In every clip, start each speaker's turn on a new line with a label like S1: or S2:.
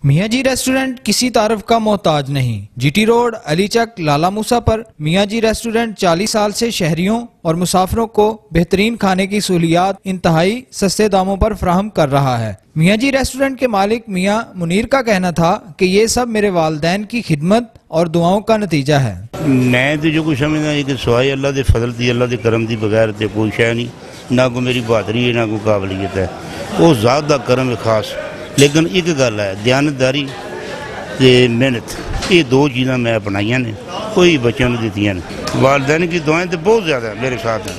S1: میاں جی ریسٹورنٹ کسی تعارف کا محتاج نہیں۔ جی ٹی روڈ، علی چک، لالا موسیٰ پر میاں جی ریسٹورنٹ 40 سال سے شہریوں اور مسافروں کو بہترین کھانے کی سہولیات انتہائی سستے داموں پر فراہم کر رہا ہے۔ میاں جی ریسٹورنٹ کے مالک میاں منیر کا کہنا تھا کہ یہ سب میرے والدین کی خدمت اور دعاؤں کا نتیجہ ہے۔
S2: میں تو جو کچھ سمجھنا ہے کہ سوائے اللہ دے فضل دی، اللہ دے کرم دی بغیر تے کوئی شے نہیں، نہ کوئی میری بہادری ہے، نہ کوئی قابلیت ہے، وہ ذات دا کرم ہے خاص۔ لیکن ایک گل ہے، دیانتداری تے محنت، یہ دو چیزاں میں اپنائیاں نے، کوئی بچوں نے دیتیاں نے۔ والدین کی دعائیں تو بہت زیادہ میرے ساتھ ہیں۔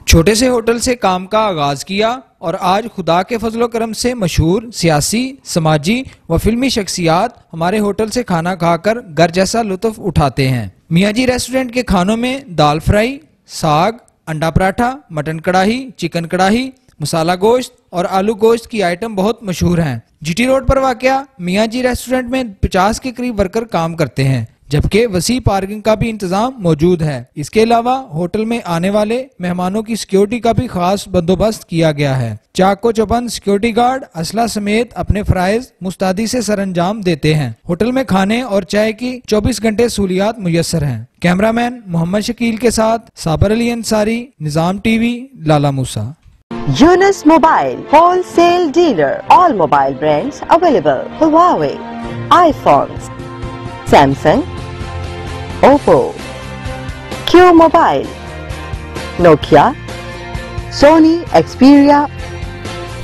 S1: چھوٹے سے ہوٹل سے کام کا آغاز کیا اور آج خدا کے فضل و کرم سے مشہور سیاسی، سماجی و فلمی شخصیات ہمارے ہوٹل سے کھانا کھا کر گھر جیسا لطف اٹھاتے ہیں۔ میاں جی ریسٹورنٹ کے کھانوں میں دال فرائی، ساگ، انڈا پراٹھا، مٹن کڑاہی، چکن کڑاہی، مسالہ گوشت اور آلو گوشت کی آئٹم بہت مشہور ہیں۔ جی ٹی روڈ پر واقع میاں جی ریسٹورنٹ میں 50 کے قریب ورکر کام کرتے ہیں، جبکہ وسیع پارکنگ کا بھی انتظام موجود ہے۔ اس کے علاوہ ہوٹل میں آنے والے مہمانوں کی سیکیورٹی کا بھی خاص بندوبست کیا گیا ہے۔ چاق و چوبند سیکیورٹی گارڈ اسلحہ سمیت اپنے فرائض مستعدی سے سر انجام دیتے ہیں۔ ہوٹل میں کھانے اور چائے کی 24 گھنٹے سہولیات میسر ہیں۔ کیمرامین محمد شکیل کے ساتھ صابر علی انصاری، نظام T V, Lala Musa.
S3: Yunus Mobile, wholesale dealer. All mobile brands available. Huawei, iPhones, Samsung, Oppo, Q Mobile, Nokia, Sony, Xperia.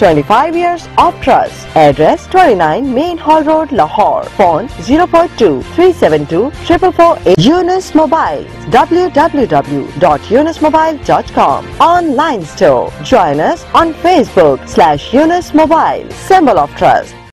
S3: 25 years of trust. Address 29 Main Hall Road, Lahore. Phone 042-372-444. Yunus Mobile. www.yunusmobile.com. Online store. Join us on Facebook /Yunus Mobile. Symbol of trust.